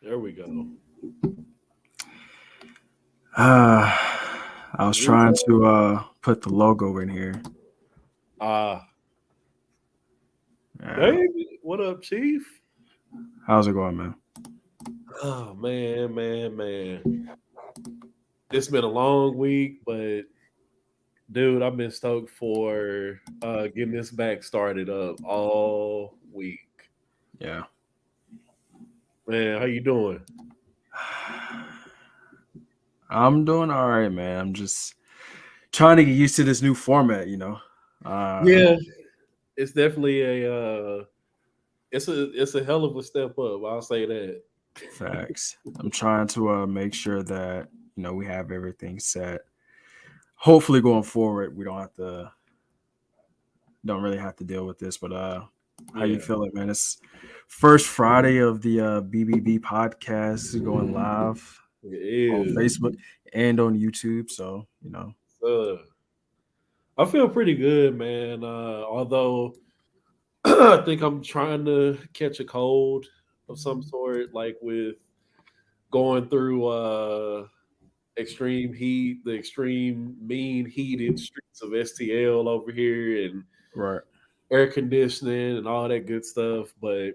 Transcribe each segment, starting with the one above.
There we go. I was trying to put the logo in here. Ah, Yeah. David, what up, Chief? How's it going, man? Oh man. It's been a long week, but dude, I've been stoked for getting this back started up all week. Yeah. Man, how you doing? I'm doing all right, man. I'm just trying to get used to this new format. Uh Yeah, it's definitely a hell of a step up. I'll say that. Facts. I'm trying to make sure that, we have everything set. Hopefully going forward, we don't really have to deal with this, but how you Yeah, feeling, man? It's first Friday of the BBB podcast going live it on is. Facebook and on YouTube. So, Uh, I feel pretty good, man. Although I think I'm trying to catch a cold of some sort, like with going through extreme heat, the extreme mean heated streets of STL over here, and right. air conditioning and all that good stuff. But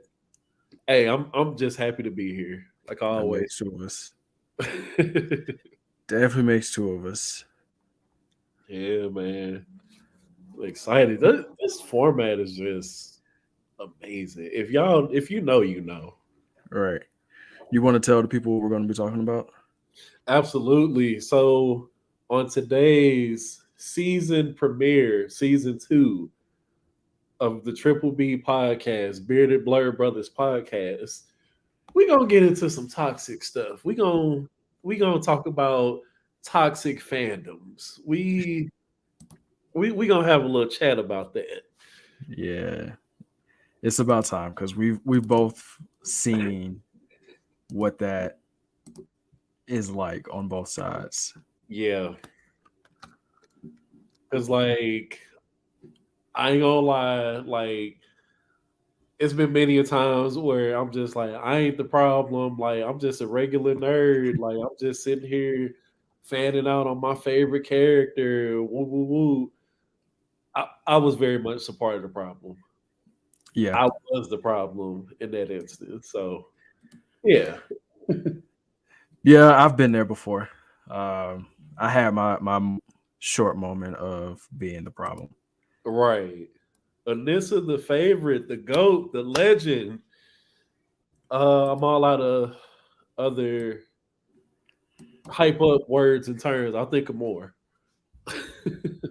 hey, I'm just happy to be here, like That always. makes two of us. Definitely makes two of us. Yeah, man. I'm excited. This format is just amazing. If you know, you know. Right. You want to tell the people what we're going to be talking about? Absolutely. So on today's season premiere, season 2 of the Triple B podcast, Bearded Blerd Brothers podcast, we gonna get into some toxic stuff. We gonna talk about toxic fandoms. We gonna have a little chat about that. Yeah. It's about time because we've both seen what that is like on both sides. Yeah, cause like I ain't gonna lie, like it's been many a times where I'm just like, I ain't the problem. Like I'm just a regular nerd. Like I'm just sitting here fanning out on my favorite character. Woo woo woo. I was very much a part of the problem. Yeah. I was the problem in that instance. So yeah, Yeah, I've been there before. I had my short moment of being the problem. right. Anissa, the favorite, the goat, the legend. I'm all out of other hype up words and terms. I'll think of more.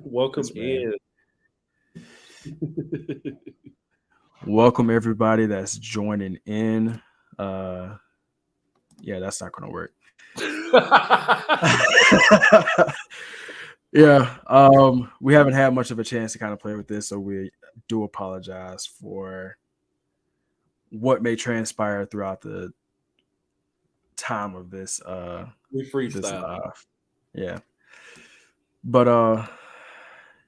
Welcome Yes, man. in. Welcome everybody that's joining in. Uh, yeah, that's not gonna work. Yeah, we haven't had much of a chance to kind of play with this, so we do apologize for what may transpire throughout the time of We this freestyle. live. Yeah, but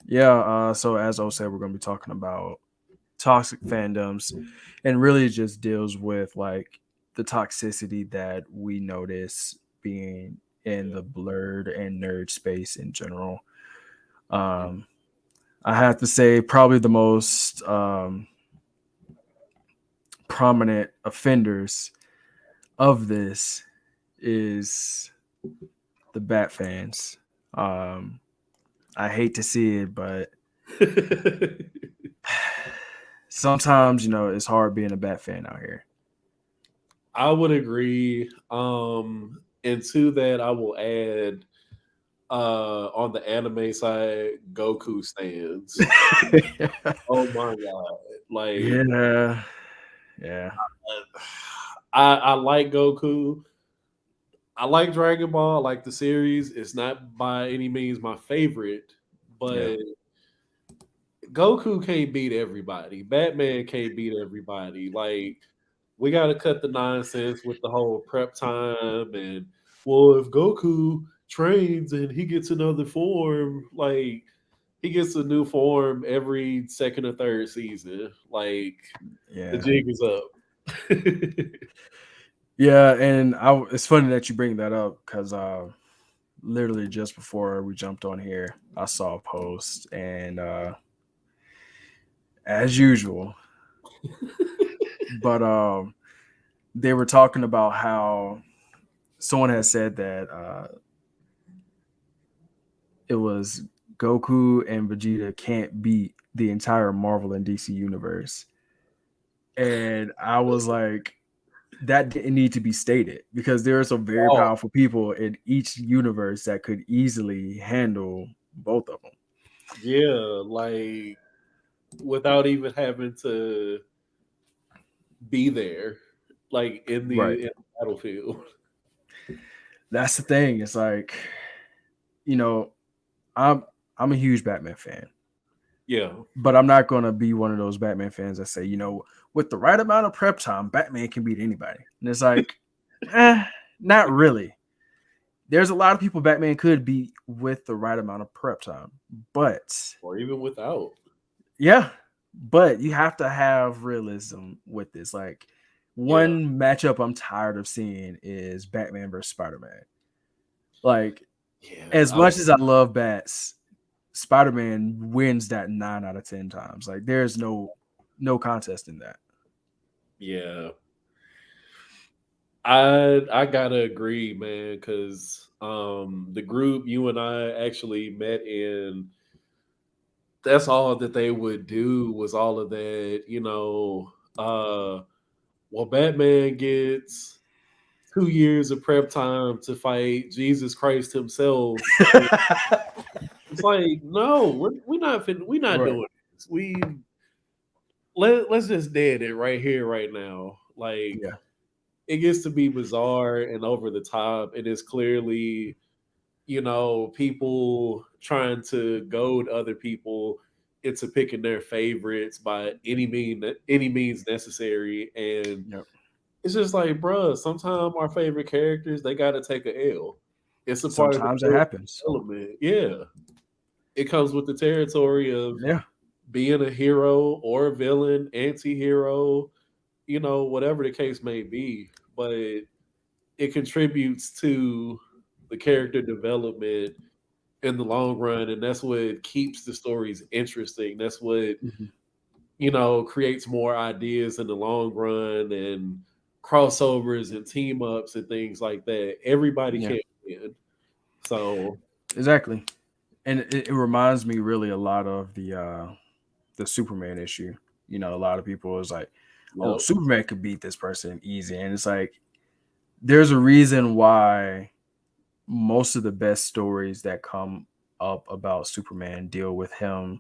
yeah. So as O said, we're gonna be talking about toxic fandoms, and really just deals with like the toxicity that we notice being in Yeah. the blurred and nerd space in general. Um, I have to say, probably the most prominent offenders of this is the Bat fans. Um, I hate to see it, but sometimes it's hard being a Bat fan out here. I would agree. And to that, I will add on the anime side, Goku stands. Oh my god! Like Yeah, yeah, I like Goku. I like Dragon Ball. I like the series. It's not by any means my favorite, yeah, but Goku can't beat everybody. Batman can't beat everybody. Like we got to cut the nonsense with the whole prep time and well, if Goku trains and he gets another form, like he gets a new form every second or third season. Like the yeah. jig is up. Yeah, and it's funny that you bring that up because literally just before we jumped on here, I saw a post, and as usual, but they were talking about how someone had said that it was Goku and Vegeta can't beat the entire Marvel and DC universe. And I was like, that didn't need to be stated because there are some very Oh, powerful people in each universe that could easily handle both of them. yeah, like without even having to be there, like Right. in the battlefield. That's the thing. It's like, you know, I'm I'm a huge Batman fan, Yeah, but I'm not gonna be one of those Batman fans that say, with the right amount of prep time, Batman can beat anybody. And it's like, eh, not really. There's a lot of people Batman could beat with the right amount of prep time. But or even without. yeah, but you have to have realism with this. Like Yeah, one matchup I'm tired of seeing is Batman versus Spider-Man. Like yeah, as much as I love bats, Spider-Man wins that 9 out of 10 times. Like there's no contest in that. yeah. I gotta agree, man, because the group you and I actually met in, that's all that they would do was all of that, well, Batman gets 2 years of prep time to fight Jesus Christ himself. It's like, no, we're not Right. doing this. Let's just dead it right here, right now. Like Yeah. it gets to be bizarre and over the top. It is clearly, people trying to goad other people into picking their favorites by any means necessary. And Yep. it's just like, bruh, sometimes our favorite characters, they gotta take a L. It's a part of the Sometimes it happens. development. Yeah. It comes with the territory of Yeah. being a hero or a villain, anti-hero, whatever the case may be. But it contributes to the character development in the long run, and that's what keeps the stories interesting. That's what Mhm. creates more ideas in the long run and crossovers and team ups and things like that. Everybody Yeah. can't win, so Exactly. And it reminds me really a lot of the Superman issue. A lot of people is like, "Oh, yep, Superman could beat this person easy," and it's like there's a reason why most of the best stories that come up about Superman deal with him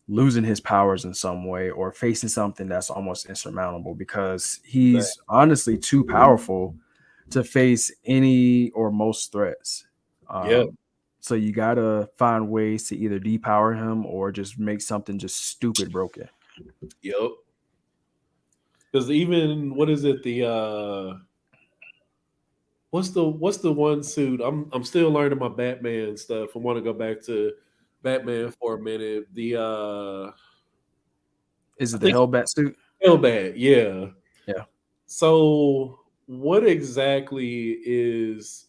losing his powers in some way or facing something that's almost insurmountable because exactly. he's honestly too powerful to face any or most threats. Yeah, So you gotta find ways to either depower him or just make something just stupid broken. yep. Because even what is it? The what's the one suit? I'm still learning my Batman stuff. I want to go back to Batman for a minute. The Is I it the think Hellbat suit? Hellbat. Yeah. Yeah. So what exactly is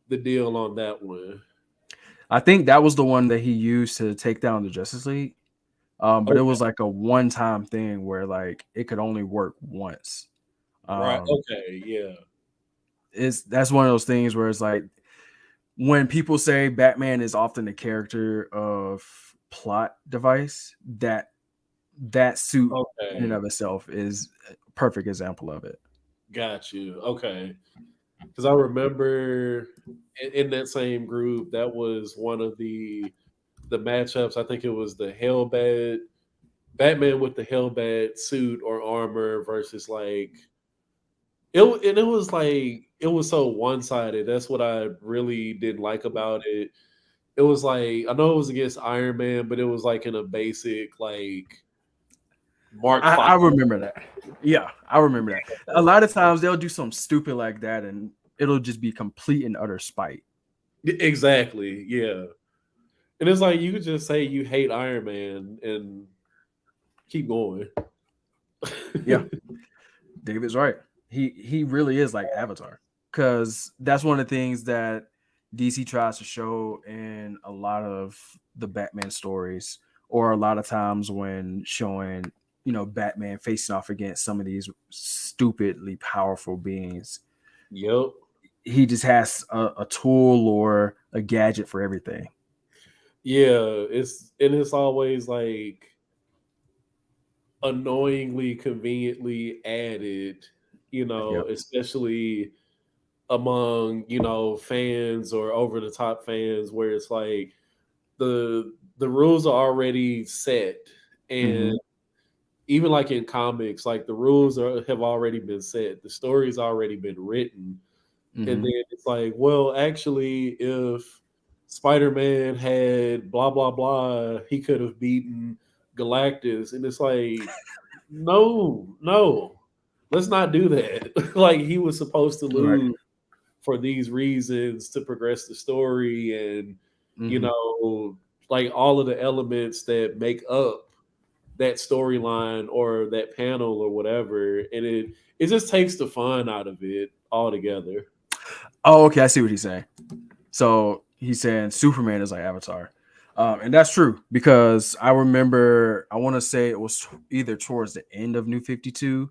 the deal on that one? I think that was the one that he used to take down the Justice League. But it Okay. was like a one-time thing where like it could only work once. Right. Um, Okay. Yeah. that's one of those things where it's like when people say Batman is often a character of plot device, that suit in and Okay. of itself is a perfect example of it. Got you. Okay. Because I remember in that same group, that was one of the matchups. I think it was the Hellbat Batman with the Hellbat suit or armor versus like and it was like it was so one sided. That's what I really didn't like about it. It was like I know it was against Iron Man, but it was like in a basic like Mark I, Five. I remember that. Yeah, I remember that. A lot of times they'll do something stupid like that, and it'll just be complete and utter spite. Exactly. Yeah. And it's like you could just say you hate Iron Man and keep going. Yeah, David's right. He really is like Avatar, because that's one of the things that DC tries to show in a lot of the Batman stories, or a lot of times when showing Batman facing off against some of these stupidly powerful beings. Yep. He just has a tool or a gadget for everything. Yeah, it's always like annoyingly conveniently added, Yep. especially among, fans or over the top fans where it's like the rules are already set, and Mm-hmm. even like in comics, like the rules have already been set, the story's already been written, and Mm-hmm. then it's like, well, actually, if Spider-Man had blah blah blah, he could have beaten Galactus, and it's like, no, no, let's not do that. Like, he was supposed to Right. lose for these reasons to progress the story, and you Mm-hmm. know, like all of the elements that make up that storyline or that panel or whatever, and it just takes the fun out of it altogether. Oh, okay. I see what he's saying. So he's saying Superman is like Avatar. And that's true, because I remember, I want to say it was either towards the end of New 52,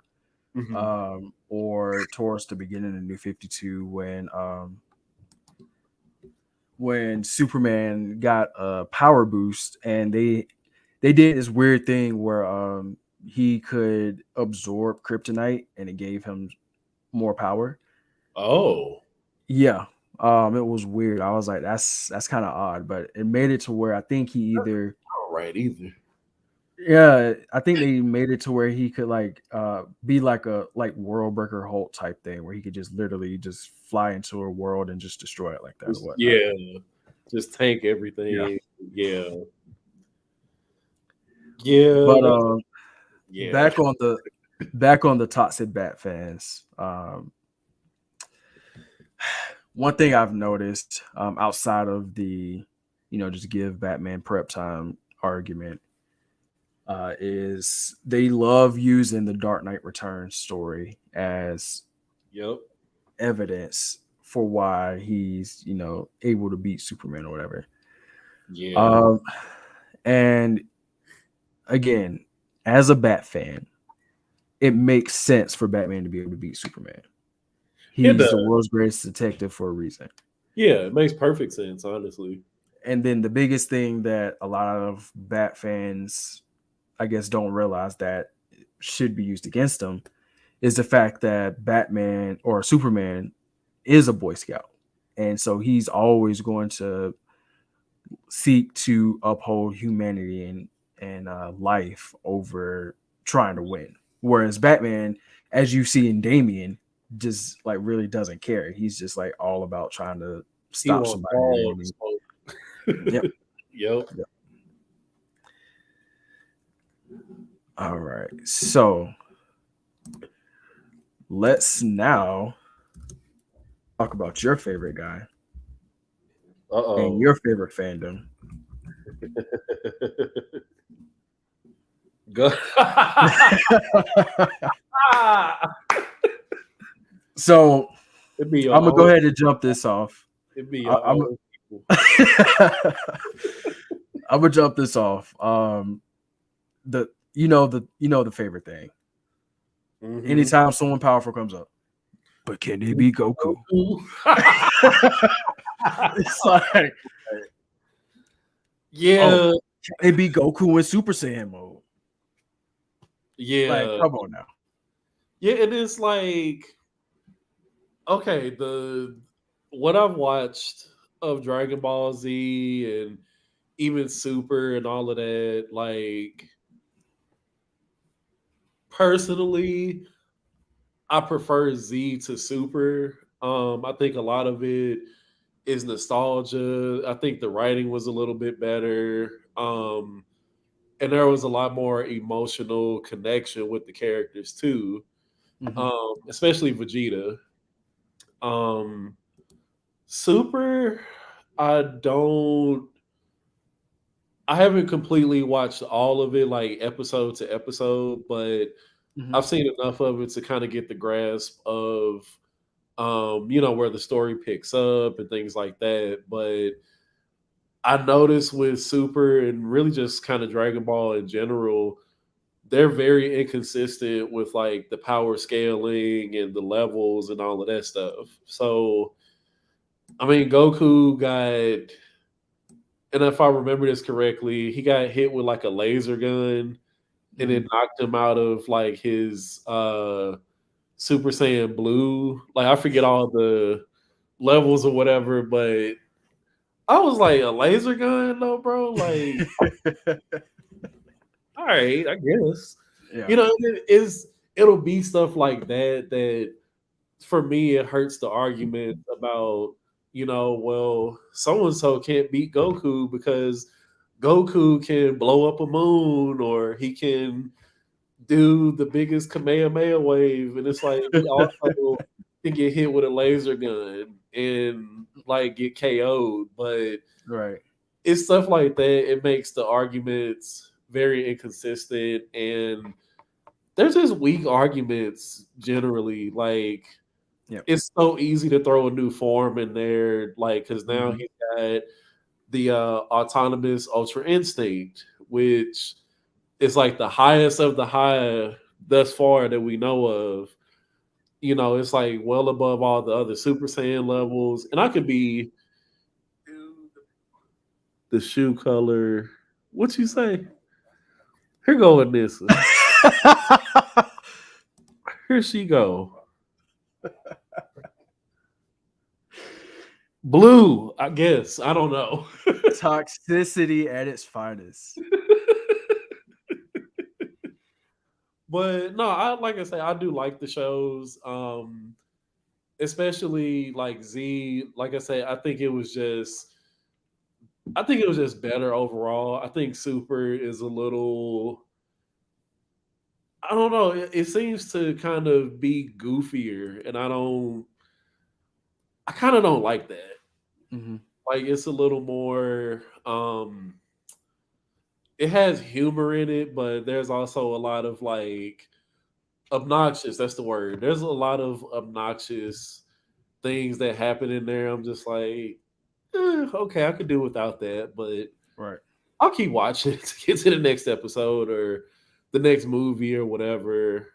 Hmm. or towards the beginning of New 52, when Superman got a power boost, and they did this weird thing where he could absorb kryptonite and it gave him more power. Oh, Yeah. It was weird. I was like, that's kind of odd, but it made it to where I think he either, all right, either. yeah, I think they made it to where he could like be like a like world breaker Hulk type thing, where he could just literally just fly into a world and just destroy it like that or whatnot. Yeah, just tank Yeah. everything. Yeah, yeah, But yeah. back on the back on the toxic Bat fans. One thing I've noticed, outside of the, just give Batman prep time argument, is they love using the Dark Knight Returns story as Yep. evidence for why he's, able to beat Superman or whatever. Yeah. Um, and again, as a Bat fan, it makes sense for Batman to be able to beat Superman. It He's the does. world's greatest detective for a reason. Yeah, it makes perfect sense, honestly. And then the biggest thing that a lot of Bat fans, I guess, don't realize that should be used against them is the fact that Batman or Superman is a Boy Scout. And so he's always going to seek to uphold humanity and life over trying to win. Whereas Batman, as you see in Damien, just like really doesn't care. He's just like all about trying to He stop wants somebody at all any. the Yep. smoke. Yep. Yep. All right. So let's now talk about your favorite guy Uh and oh. your favorite fandom. Go. So It'd be your I'm gonna go own. ahead and jump this off. It'd be I, your I'm own people. I'm gonna jump this off. The favorite thing. Hmm. Anytime someone powerful comes up, but can they be Goku? It's like, oh, Yeah, can they be Goku in Super Saiyan mode? Like, yeah, come on now. yeah. It is like, okay, the what I've watched of Dragon Ball Z and even Super and all of that, like, personally, I prefer Z to Super. I think a lot of it is nostalgia. I think the writing was a little bit better. And there was a lot more emotional connection with the characters too. Mm-hmm. Especially Vegeta. Um, Super, I don't. I haven't completely watched all of it, like episode to episode, but Hmm. I've seen enough of it to kind of get the grasp of where the story picks up and things like that. But I noticed with Super and really just kind of Dragon Ball in general, they're very inconsistent with like the power scaling and the levels and all of that stuff. So I mean, Goku got, and if I remember this correctly, he got hit with like a laser gun and Hmm. it knocked him out of like his Super Saiyan Blue. Like I forget all the levels or whatever, but I was like, a laser gun though, bro? Like, all right, I guess. Yeah. You know, it'll be stuff like that that for me it hurts the argument about, well, so and so can't beat Goku because Goku can blow up a moon or he can do the biggest Kamehameha wave, and it's like he also can get hit with a laser gun and like get KO'd. But Right. it's stuff like that. It makes the arguments very inconsistent, and there's just weak arguments generally. Like Yep. it's so easy to throw a new form in there, like because now Hmm. he's got the autonomous Ultra Instinct, which is like the highest of the high thus far that we know of. It's like well above all the other Super Saiyan levels, and I could be the shoe color. What you say? Here go Anissa. Here she go. Blue, I guess. I don't know. Toxicity at its finest. But no, I like I say, I do like the shows. Especially like Z. Like I say, I think it was just better overall. I think Super is a little, I don't know, it seems to kind of be goofier and I kind of don't like that. Hmm. Like it's a little more it has humor in it, but there's also a lot of like obnoxious, that's the word. There's a lot of obnoxious things that happen in there. I'm just like, okay, I could do without that, but Right. I'll keep watching to get to the next episode or the next movie or whatever.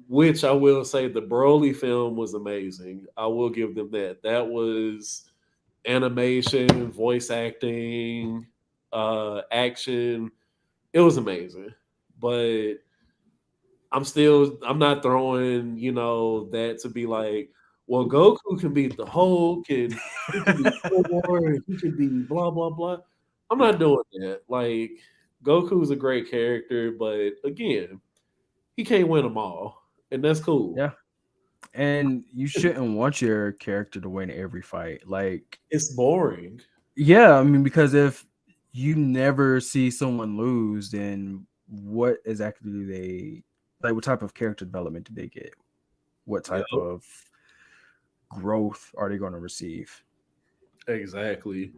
Which I will say the Broly film was amazing. I will give them that. That was animation, voice acting, action. It was amazing. But I'm not throwing, that to be like, well, Goku can beat the Hulk and he can be Thor and he can be blah blah blah. I'm Yeah. not doing that. Like Goku's a great character, but again, he can't win them all, and that's cool. Yeah. And you shouldn't want your character to win every fight. Like, It's boring. yeah, I mean, because if you never see someone lose, then what exactly do they like? What type of character development do they get? What Yeah, type of growth are they going to receive? exactly.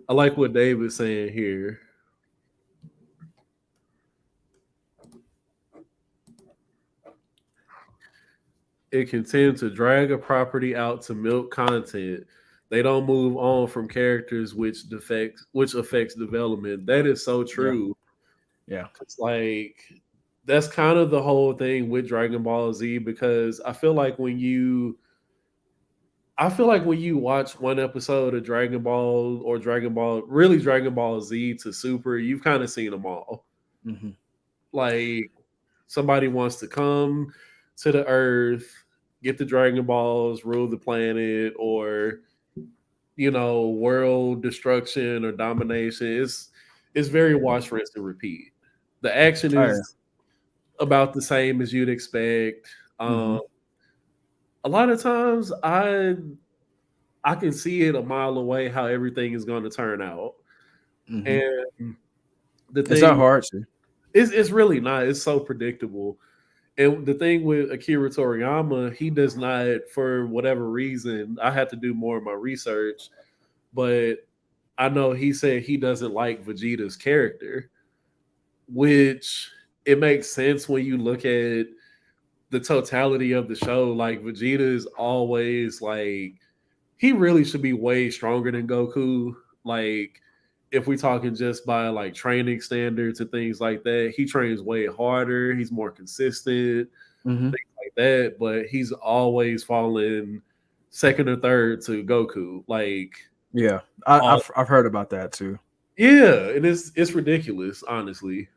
I like what David's saying here. It can tend to drag a property out to milk content. They don't move on from characters which affects development. That is so Yeah. true. Yeah. It's like that's kind of the whole thing with Dragon Ball Z because I feel like when you watch one episode of Dragon Ball or really Dragon Ball Z to Super, you've kind of seen them all. Hmm. Like somebody wants to come to the Earth, get the Dragon Balls, rule the planet, or world destruction or domination. It's very watch, rinse, and repeat. The action Oh yeah. is about the same as you'd expect. Hmm. Um, a lot of times, I can see it a mile away how everything is going to turn out, Hmm. and the It's not thing hard to. it's really not. It's so predictable. And the thing with Akira Toriyama, he does not, for whatever reason, I had to do more of my research, but I know he said he doesn't like Vegeta's character, which it makes sense when you look at the totality of the show. Like Vegeta is always like he really should be way stronger than Goku. Like if we talking just by like training standards and things like that, he trains way harder. He's more consistent, Mm-hmm. things like that. But he's always falling second or third to Goku. Like Yeah, all I've heard about that too. yeah, and it's ridiculous, honestly.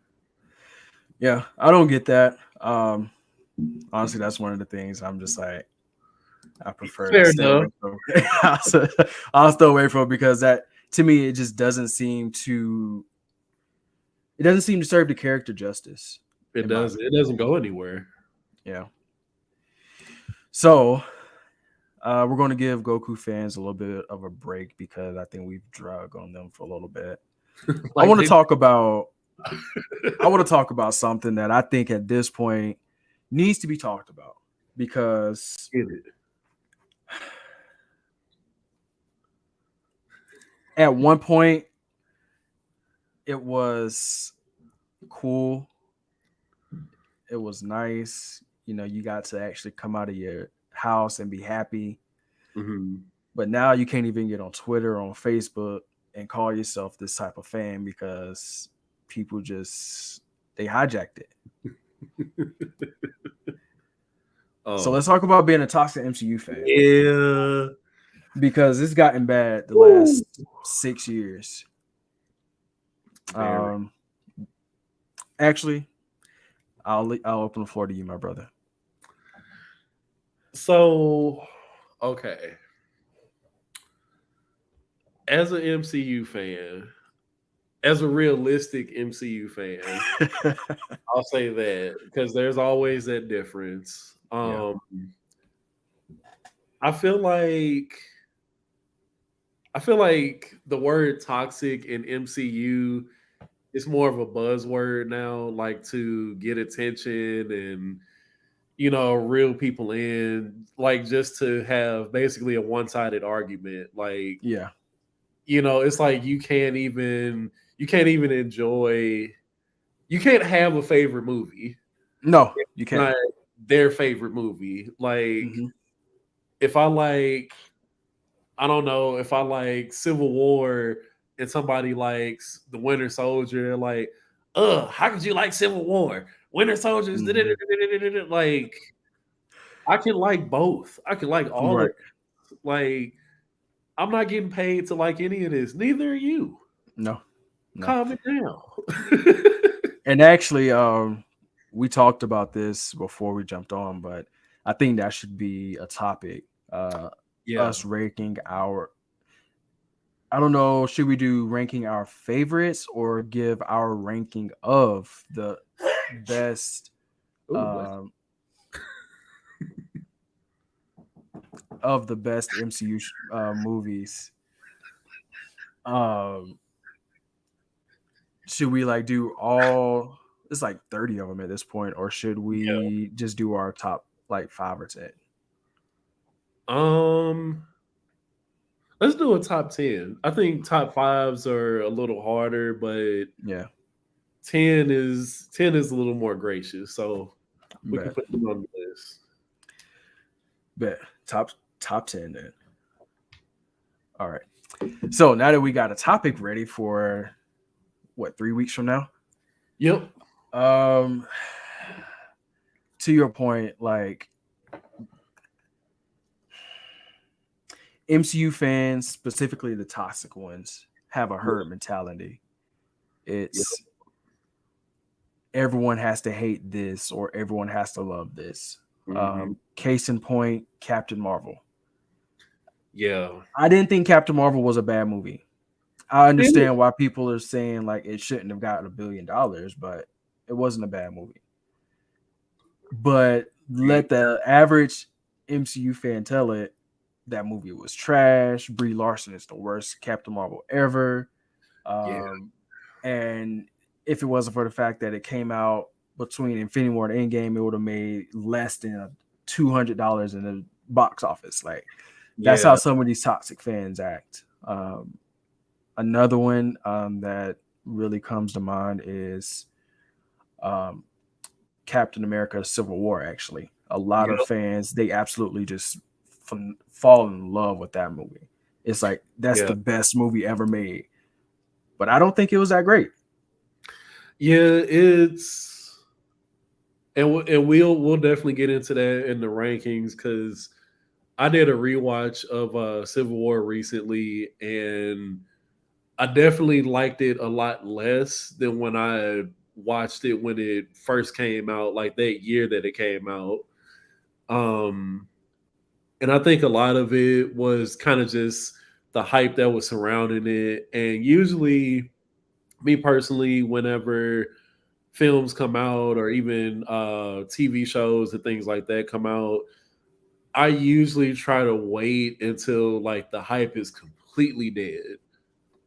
Yeah, I don't get that. Honestly, that's one of the things I'm just like I prefer to Fair stay enough. away from. I'll stay away from it because that to me it just doesn't seem to serve the character justice It in my does. It opinion. doesn't go anywhere. Yeah. So we're going to give Goku fans a little bit of a break because I think we've drug on them for a little bit. I Like want to they talk about something that I think at this point needs to be talked about because did it. at one point it was cool, it was nice, you got to actually come out of your house and be happy, Mhm. but now you can't even get on Twitter or on Facebook and call yourself this type of fan because people just they hijacked it. So Oh let's talk about being a toxic MCU fan yeah. because it's gotten bad the Woo. last 6 years. Very. Um, actually, I'll open the floor to you, my brother. So okay. As an MCU fan, as a realistic MCU fan, I'll say that because there's always that difference. Yeah. I feel like the word toxic in MCU is more of a buzzword now, like to get attention and reel people in, like just to have basically a one-sided argument. Like, Yeah. it's like you can't even enjoy you can't have a favorite movie. No, you It's can't. not their favorite movie. Like Hmm. if I like I don't know, if I like Civil War and somebody likes The Winter Soldier, they're like, how could you like Civil War? Winter Soldiers, Hmm. like I can like both. I can like all of Right. it. Like I'm not getting paid to like any of this. Neither are you. No, no. Calm it down. And actually, we talked about this before we jumped on, but I think that should be a topic. Yeah. Us ranking our. I don't know. Should we do ranking our favorites or give our ranking of the best Ooh, bless. um, MCU movies? Um, should we like do all? It's like 30 of them at this point, or should Yeah. we just do our top like 5 or 10? Um, let's do a top 10. I think top fives are a little harder, but Yeah, 10 is a little more gracious. So we can bet, put them on the list. bet. Top 10 then. All right. So now that we got a topic ready for what 3 weeks from now, Yep. um, to your point, like MCU fans, specifically the toxic ones, have a herd mentality. Yep. It's everyone has to hate this or everyone has to love this. Mhm. Case in point, Captain Marvel. Yeah. I didn't think Captain Marvel was a bad movie. I It- understand why people are saying like it shouldn't have gotten $1 billion, but it wasn't a bad movie. But let the average MCU fan tell it that movie was trash. Brie Larson is the worst Captain Marvel ever. Yeah. And if it wasn't for the fact that it came out between Infinity War and Endgame, it would have made less than $200 in the box office. Like that's how Yeah. some of these toxic fans act. Another one that really comes to mind is um, Captain America: Civil War. Actually, a lot of Yep. fans they absolutely just fall in love with that movie. It's like that's Yeah. the best movie ever made. But I don't think it was that great. Yeah, it's and we'll definitely get into that in the rankings because I did a rewatch of Civil War recently, and I definitely liked it a lot less than when I watched it when it first came out, like that year that it came out. Um, and I think a lot of it was kind of just the hype that was surrounding it. And usually, me personally, whenever films come out or even TV shows and things like that come out, I usually try to wait until like the hype is completely dead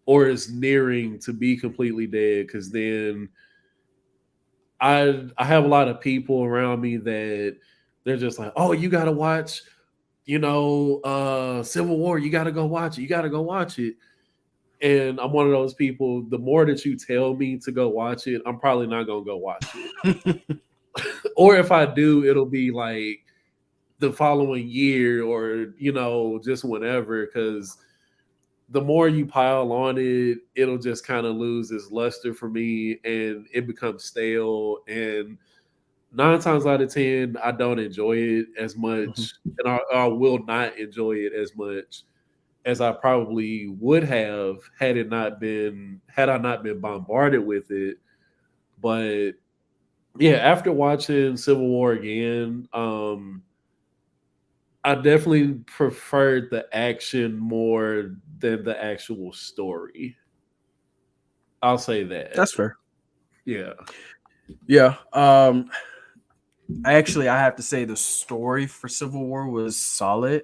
or is nearing to be completely dead because then I have a lot of people around me that they're just like, oh, you gotta watch, Civil War, you gotta go watch it, you gotta go watch it. And I'm one of those people, the more that you tell me to go watch it, I'm probably not gonna go watch it. Or if I do, it'll be like the following year or, just whenever, because the more you pile on it, it'll just kind of lose its luster for me and it becomes stale. And 9 times out of 10, I don't enjoy it as Mhm. much. And I will not enjoy it as much as I probably would have had I not been bombarded with it. But yeah, after watching Civil War again, I definitely preferred the action more than the actual story. I'll say that. That's fair. Yeah. Yeah. I have to say the story for Civil War was solid.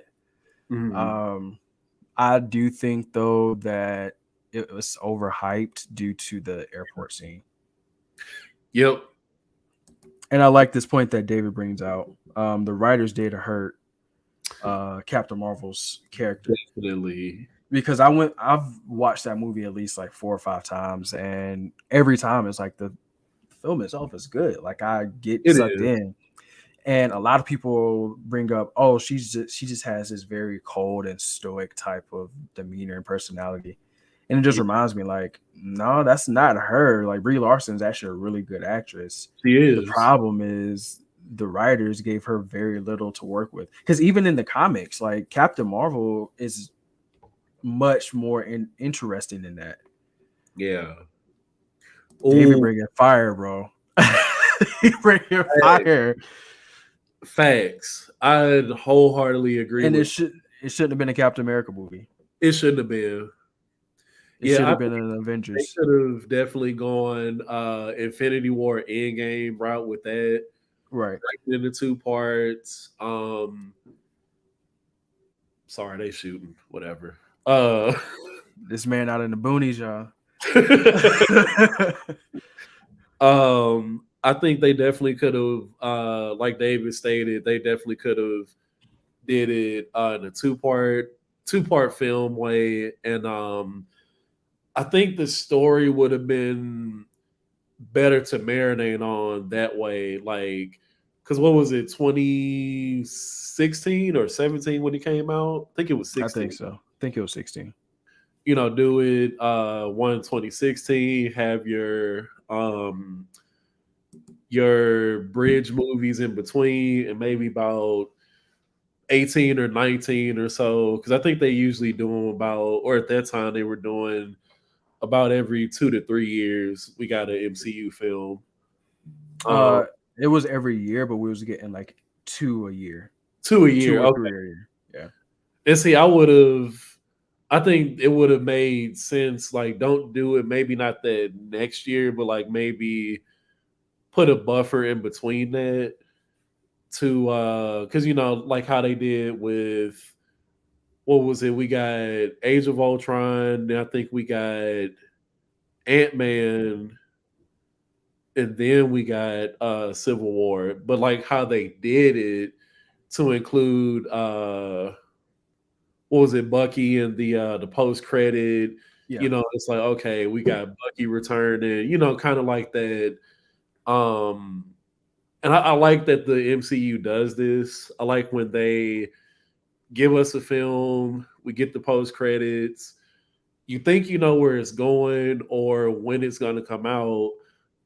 Mhm. Um, I do think though that it was overhyped due to the airport scene. Yep. And I like this point that David brings out. The writers did hurt Captain Marvel's character Definitely. because I've watched that movie at least like 4 or 5 times, and every time it's like the film itself is good. Like I get It sucked is. in, and a lot of people bring up, oh, she just has this very cold and stoic type of demeanor and personality, and it just Yeah, reminds me like, no, that's not her. Like Brie Larson's actually a really good actress. she The is. problem is the writers gave her very little to work with because even in the comics, like Captain Marvel is much more interesting than that. Yeah. David Oh, bringing fire, bro. He bringing fire, facts. I wholeheartedly agree and with. it shouldn't have been a Captain America movie. It shouldn't have been. It Yeah, should I have been think an they Avengers. could have definitely gone Infinity War Endgame route with that. Right. Break it into two parts. Sorry, they shooting. Whatever. This man out in the boonies, y'all. I think they definitely could have, like David stated, they definitely could have did it in a two part film way, and I think the story would have been better to marinate on that way, like because what was it, 2016 or 17 when it came out? I think it was I think 16. so. I think it was 16. Do it one in 2016, have your bridge movies in between, and maybe about 18 or 19 or so, because I think they usually do them about, or at that time they were doing about every 2 to 3 years we got an MCU film. um Uh, it was every year, but we was getting like two a year, two a two year, or okay. three a year. Yeah. And see, I think it would have made sense, like don't do it maybe not that next year, but like maybe put a buffer in between that to because like how they did with, what was it? We got Age of Ultron. Then I think we got Ant-Man, and then we got Civil War. But like how they did it to include what was it, Bucky and the post credit. Yeah. It's like, okay, we got Bucky returning. Kind of like that Um, and I like that the MCU does this. I like when they give us a film, we get the post credits. You think you know where it's going or when it's going to come out,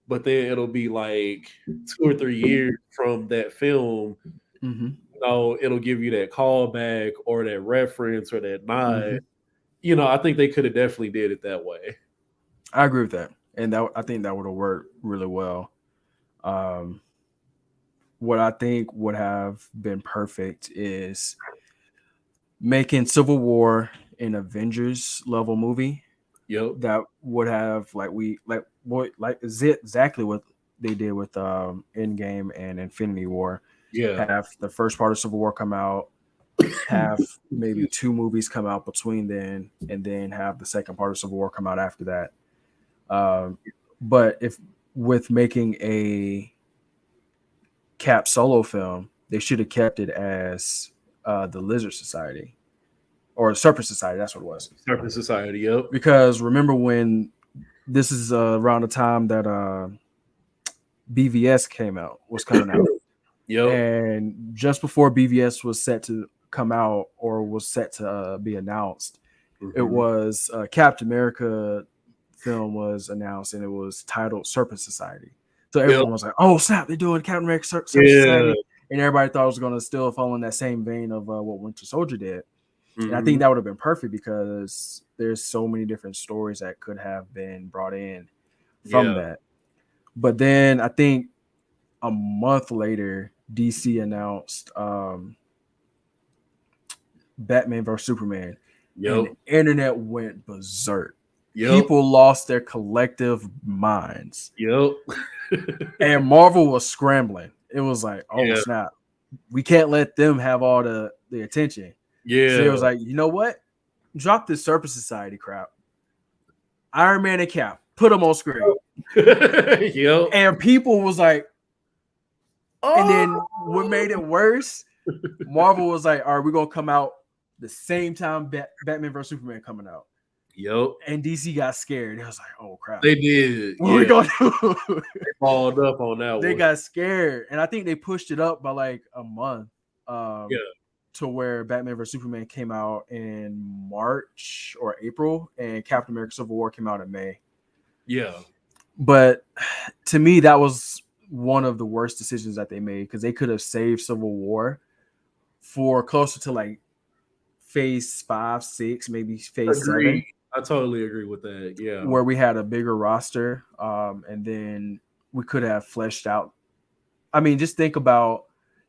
but then it'll be like 2 or 3 years from that film. Mm-hmm. It'll give you that callback or that reference or that nod. Mm-hmm. I think they could have definitely did it that way. I agree with that, and that I think that would have worked really well. Um, what I think would have been perfect is making Civil War an Avengers level movie Yep. that would have exactly what they did with Endgame and Infinity War. Yeah. Have the first part of Civil War come out, have maybe two movies come out between then, and then have the second part of Civil War come out after that. But if with making a Cap solo film, they should have kept it as the Lizard Society or Serpent Society. That's what it was. Serpent Society. Yep. Because remember when this is around the time that BVS was coming out, Yep. and just before BVS was set to come out or was set to be announced, it was Captain America film was announced, and it was titled Serpent Society. So everyone was like, "Oh snap! They're doing Captain America Serpent Society," and everybody thought it was going to still fall in that same vein of what Winter Soldier did. And I think that would have been perfect because there's so many different stories that could have been brought in from that. But then I think a month later, DC announced Batman vs Superman, and the internet went berserk. People lost their collective minds. And Marvel was scrambling. It was like, oh snap, we can't let them have all the attention. So it was like, you know what? Drop this Serpent Society crap. Iron Man and Cap, put them on screen. And people was like, and then what made it worse? Marvel was like, all right, we're gonna come out the same time Batman vs Superman coming out. And DC got scared. It was like, oh crap. They did. What are we gonna do? They followed up on that They got scared. And I think they pushed it up by like a month. To where Batman vs Superman came out in March or April, and Captain America Civil War came out in May. But to me, that was one of the worst decisions that they made, because they could have saved Civil War for closer to like phase 5, 6, maybe phase 7. I totally agree with that. Yeah. Where we had a bigger roster, and then we could have fleshed out. I mean, just think about,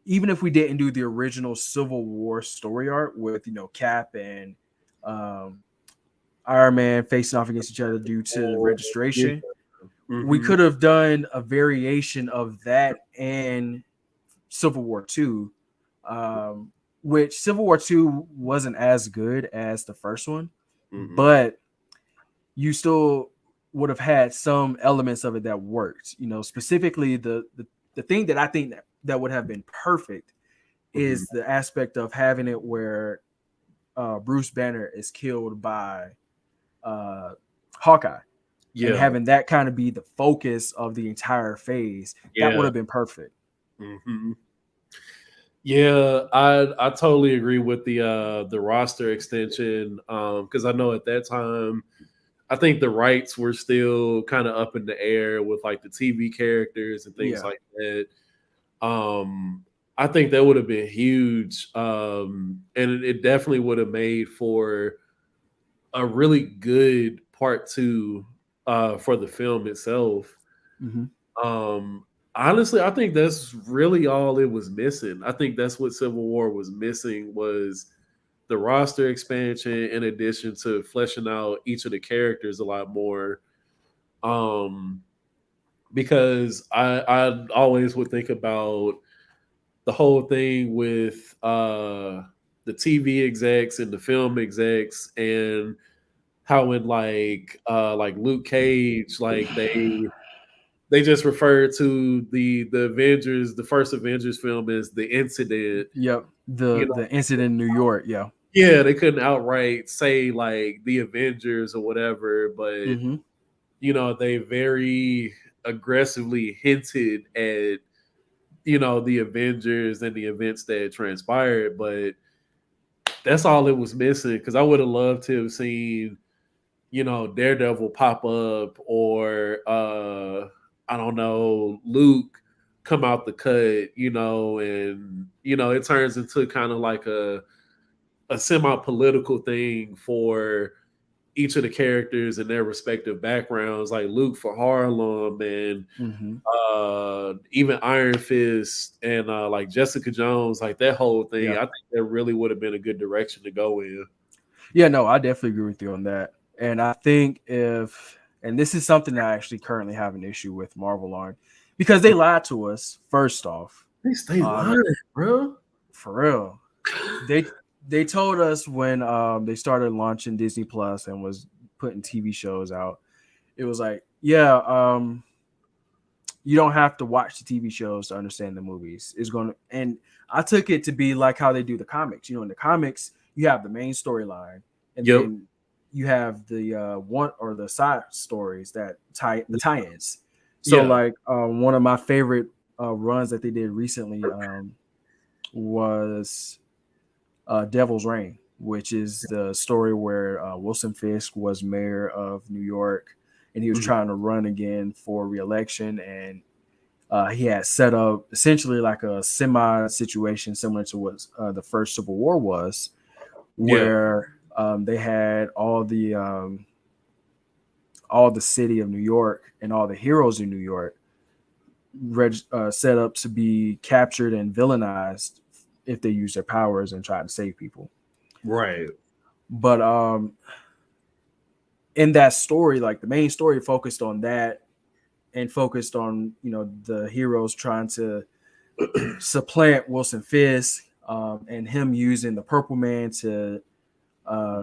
even if we didn't do the original Civil War story arc with, Cap and Iron Man facing off against each other due to registration, we could have done a variation of that and Civil War 2, which Civil War 2 wasn't as good as the first one, but you still would have had some elements of it that worked. Specifically the thing that I think that would have been perfect is the aspect of having it where Bruce Banner is killed by Hawkeye, and having that kind of be the focus of the entire phase. That would have been perfect. Yeah, I totally agree with the roster extension, because I know at that time, I think the rights were still kind of up in the air with like the TV characters and things like that. I think that would have been huge, and it definitely would have made for a really good part 2 for the film itself. Honestly, I think that's really all it was missing. I think that's what Civil War was missing, was the roster expansion in addition to fleshing out each of the characters a lot more. Because I always would think about the whole thing with the TV execs and the film execs, and how in like Luke Cage, like they just refer to the Avengers, the first Avengers film, as the incident. The incident in New York. Yeah, they couldn't outright say like the Avengers or whatever, but they very aggressively hinted at, the Avengers and the events that transpired, but that's all it was missing. Because I would have loved to have seen, Daredevil pop up, or I don't know, Luke come out the cut, and it turns into kind of like a semi-political thing for each of the characters and their respective backgrounds, like Luke for Harlem, and Mm-hmm. even Iron Fist, and like Jessica Jones, like that whole thing. Yeah. I think that really would have been a good direction to go in. Yeah, no, I definitely agree with you on that. And I think and this is something that I actually currently have an issue with Marvel on, because they lied to us, first off. They stay Um, lying, bro. for real. They told us when they started launching Disney Plus and was putting TV shows out, it was like, yeah, you don't have to watch the TV shows to understand the movies. It's going to, and I took it to be like how they do the comics. In the comics, you have the main storyline, and Yep. then you have the one or the side stories that tie-ins. So, Yeah. like one of my favorite runs that they did recently was Devil's Reign, which is the story where Wilson Fisk was mayor of New York, and he was trying to run again for re-election, and he had set up essentially like a semi situation similar to what the first Civil War was, where they had all the city of New York and all the heroes in New York set up to be captured and villainized if they use their powers and try to save people. Right. But in that story, like the main story focused on that, and focused on the heroes trying to supplant Wilson Fisk, and him using the Purple Man to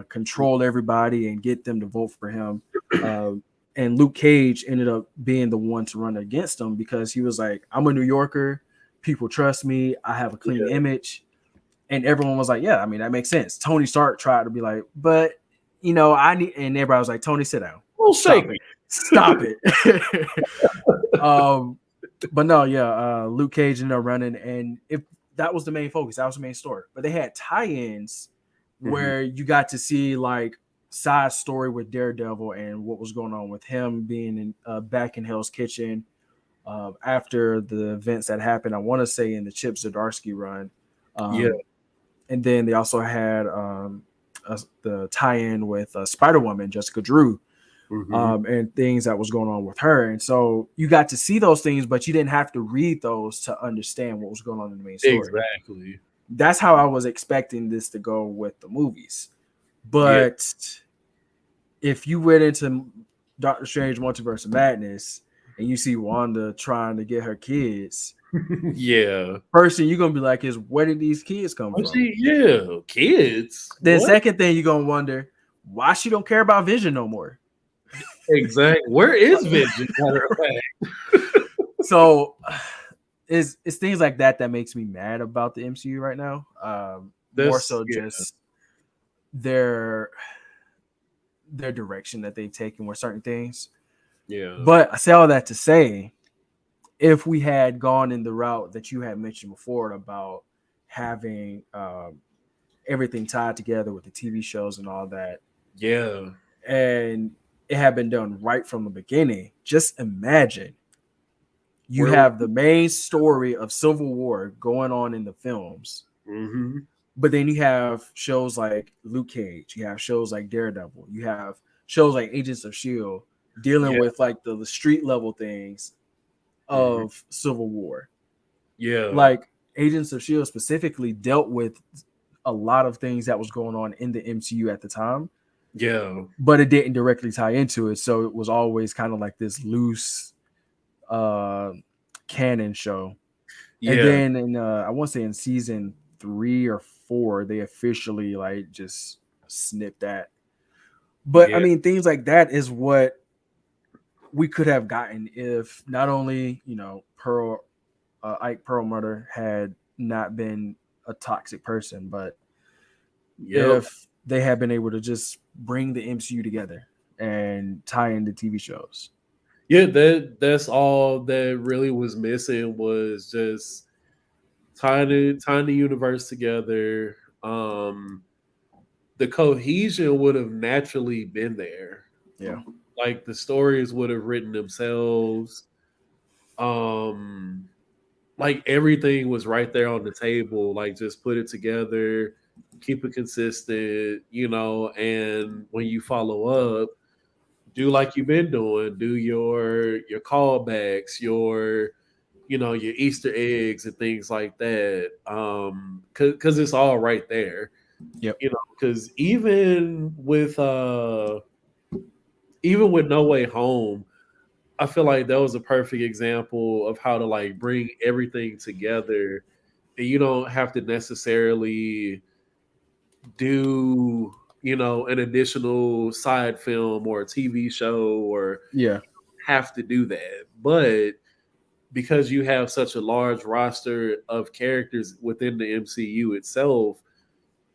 control everybody and get them to vote for him. And Luke Cage ended up being the one to run against him, because he was like, I'm a New Yorker, people trust me, I have a clean image. And everyone was like, yeah, I mean, that makes sense. Tony Stark tried to be like, but I need, and everybody was like, Tony, sit down. Well, shake me. Stop it. But no, yeah, Luke Cage ended up running, and if that was the main focus, that was the main story. But they had tie-ins where you got to see like side story with Daredevil and what was going on with him being back in Hell's Kitchen after the events that happened. I want to say in the Chip Zdarsky run. And then they also had the tie-in with Spider-Woman, Jessica Drew, and things that was going on with her. And so you got to see those things, but you didn't have to read those to understand what was going on in the main story. Exactly. That's how I was expecting this to go with the movies. But if you went into Doctor Strange Multiverse of Madness and you see Wanda trying to get her kids, first thing you're gonna be like is, where did these kids come from? Kids. Then second thing you're gonna wonder, why she don't care about Vision no more. Exactly. Where is Vision? So it's things like that makes me mad about the MCU right now. More so just their direction that they've taken with certain things. Yeah. But I say all that to say, if we had gone in the route that you had mentioned before about having everything tied together with the TV shows and all that, and it had been done right from the beginning, just imagine you have the main story of Civil War going on in the films, but then you have shows like Luke Cage, you have shows like Daredevil, you have shows like Agents of S.H.I.E.L.D. dealing with like the street level things of Civil War. Like Agents of S.H.I.E.L.D. specifically dealt with a lot of things that was going on in the MCU at the time. But it didn't directly tie into it. So it was always kind of like this loose canon show. And then in I want to say in season 3 or 4, they officially like just snipped that. But I mean, things like that is what we could have gotten if not only, Ike Perlmutter had not been a toxic person, but if they had been able to just bring the MCU together and tie into TV shows. Yeah, that's all that really was missing was just tying the universe together. The cohesion would have naturally been there. Yeah. Like the stories would have written themselves. Um, like everything was right there on the table. Like just put it together, keep it consistent, and when you follow up, do like you've been doing, do your callbacks, your Easter eggs and things like that. Cause it's all right there. Yep. Because even with No Way Home, I feel like that was a perfect example of how to like bring everything together, and you don't have to necessarily do an additional side film or a TV show or Yeah. have to do that. But because you have such a large roster of characters within the MCU itself,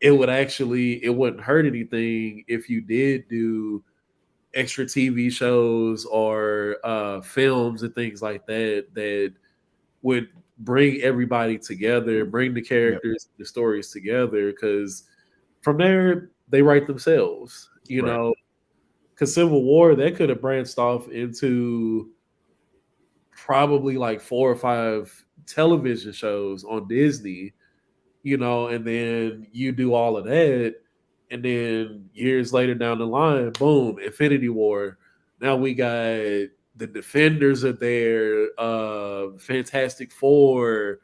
it wouldn't hurt anything if you did do extra TV shows or films and things like that would bring everybody together, bring the Yep. characters, the stories together. Because from there, they write themselves. Right. Because Civil War that could have branched off into probably like 4 or 5 television shows on Disney, and then you do all of that, and then years later down the line, boom, Infinity War. Now we got the Defenders are there, Fantastic Four,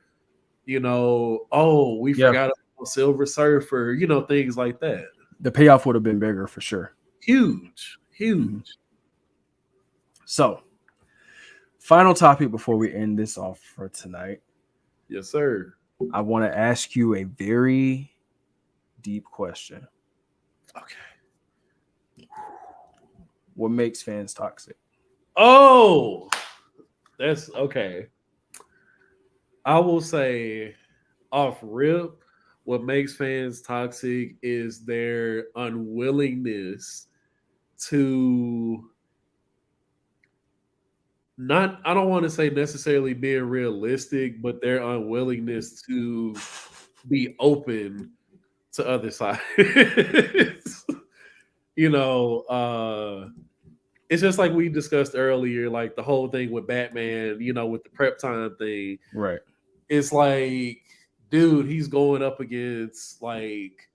oh, we Yeah. forgot about Silver Surfer, things like that. The payoff would have been bigger for sure. Huge, Mhm. huge. So, final topic before we end this off for tonight. Yes, sir. I want to ask you a very deep question. Okay. What makes fans toxic? Oh, that's okay. I will say off rip, what makes fans toxic is their unwillingness to not, I don't want to say necessarily being realistic, but their unwillingness to be open to other sides. you know, uh it's just like we discussed earlier, like the whole thing with Batman, with the prep time thing. Right. It's like, dude, he's going up against like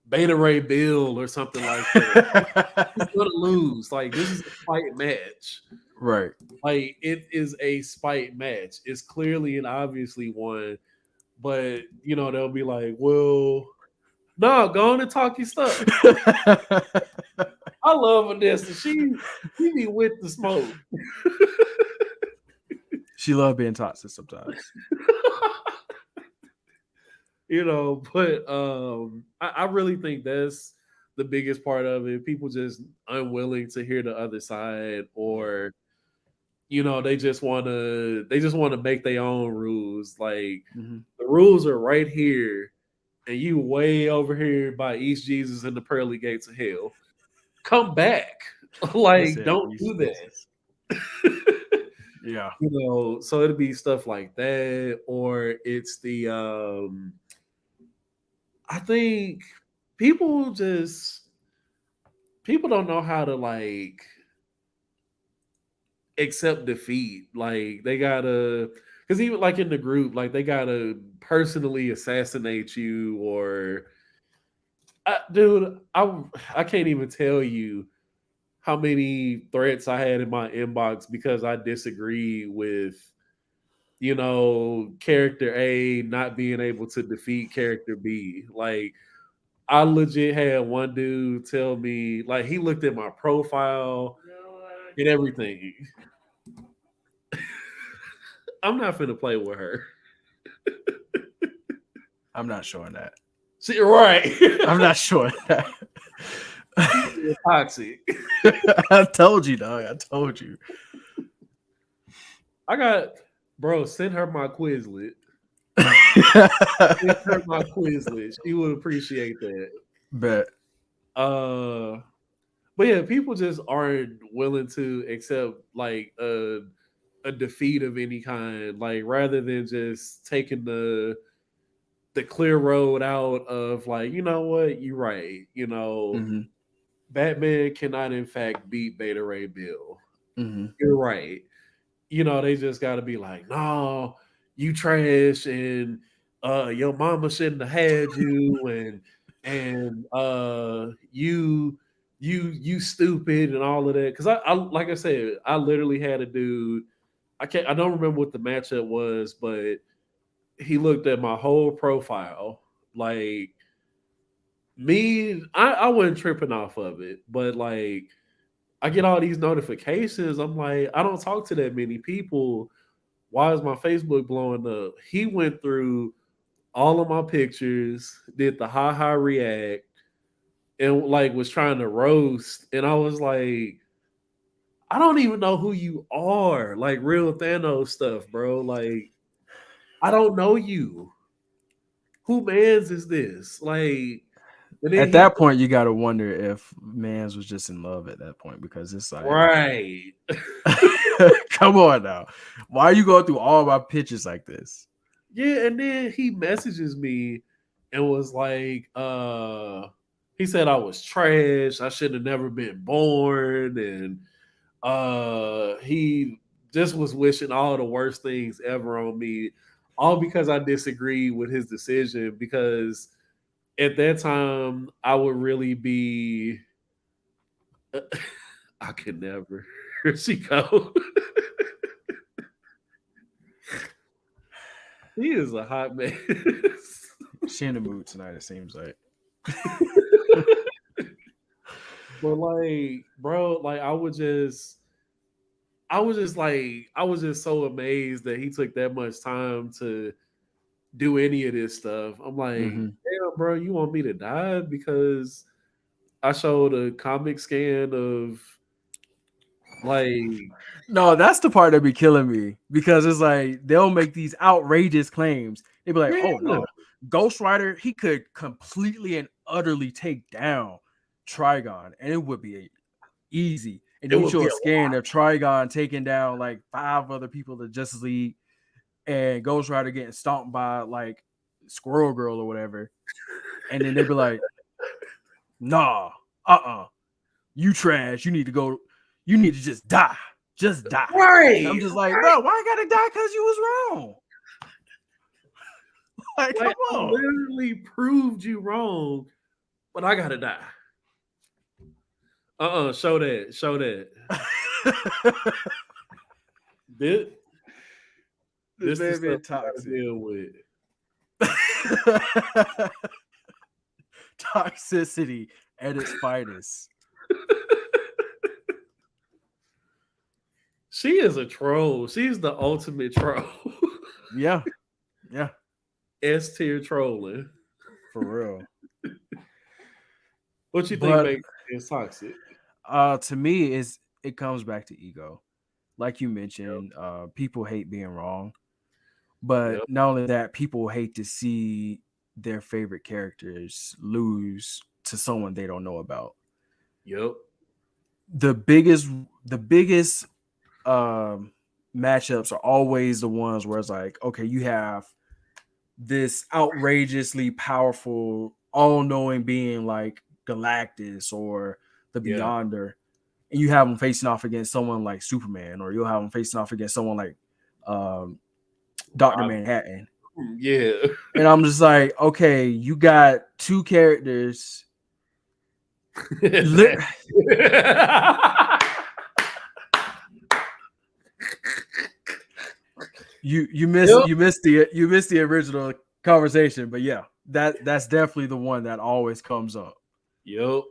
Beta Ray Bill or something like that. He's gonna lose. Like this is a fight match. Right. Like it is a spite match. It's clearly and obviously one, but they'll be like, "Well, no, go on and talk your stuff." I love Vanessa. She be with the smoke. She love being toxic sometimes. But I really think that's the biggest part of it. People just unwilling to hear the other side, or they just want to make their own rules. Like Mm-hmm. the rules are right here, and you way over here by East Jesus and the pearly gates of hell. Come back. He Like, said, don't "East do Jesus." that. Yeah. So it'd be stuff like that, or it's the I think people just people don't know how to like accept defeat. Like they gotta, because even like in the group, like they gotta personally assassinate you, or dude, I can't even tell you how many threats I had in my inbox because I disagree with character A not being able to defeat character B. Like I legit had one dude tell me, like he looked at my profile and everything. I'm not finna play with her. I'm not showing that. See, right. I'm not showing that. You're toxic. I told you, dog. I told you. I got, bro, send her my Quizlet. Send her my Quizlet. She would appreciate that. Bet. Uh But yeah, people just aren't willing to accept like a defeat of any kind. Like rather than just taking the clear road out of like, you know what, you're right. You know, Mm-hmm. Batman cannot in fact beat Beta Ray Bill. Mm-hmm. You're right. You know, they just got to be like, no, you trash, and your mama shouldn't have had you, and you stupid and all of that. Because I like I said, I literally had a dude. I don't remember what the matchup was, but he looked at my whole profile. Like me, I wasn't tripping off of it, but like I get all these notifications. I'm like, I don't talk to that many people. Why is my Facebook blowing up? He went through all of my pictures, did the ha react, and like was trying to roast. And I was like, I don't even know who you are. Like real Thanos stuff, bro. Like, I don't know you. Who mans is this? Like, and then At he that point, you got to wonder if Mans was just in love at that point, because it's like, right. come on now, why are you going through all my pictures like this? Yeah, and then he messages me and was like, he said I was trash, I should have never been born, and he just was wishing all the worst things ever on me, all because I disagreed with his decision. Because at that time, I would really be, I could never. Here she go. He is a hot mess. She in the mood tonight, it seems like. But like, bro, like I was just so amazed that he took that much time to do any of this stuff. I'm like, Mm-hmm. damn, bro, you want me to die because I showed a comic scan of like, No, that's the part that be killing me, because it's like they'll make these outrageous claims. They'd be like, "Oh yeah, no, Ghost Rider, he could completely and utterly take down Trigon, and it would be easy." And it then you would show be a scan of Trigon taking down like 5 other people of Justice League, and Ghost Rider getting stomped by like Squirrel Girl or whatever, and then they'd be like, "Nah, you trash. You need to go. You need to just die. Just die." And I'm right. just like, bro, why I gotta die because you was wrong? Like, come Like I on. literally proved you wrong, but I gotta die. Show that. Show that. This This the man stuff being you gotta toxic. deal with. Toxicity at its finest. She is a troll. She's the ultimate troll. Yeah, yeah, S tier trolling. for real. What you think But makes it toxic? to me, it comes back to ego. Like you Yep. mentioned, people hate being wrong. But Yep. not only that, people hate to see their favorite characters lose to someone they don't know about. Yep. The biggest the biggest um matchups are always the ones where it's like, okay, you have this outrageously powerful, all-knowing being like Galactus or the Yeah. Beyonder, and you have them facing off against someone like Superman, or you'll have them facing off against someone like um, Dr. I- Manhattan. yeah. And I'm just like, okay, you got 2 characters. Li- you miss Yep. you missed the original conversation, but yeah, that's definitely the one that always comes up. Yep.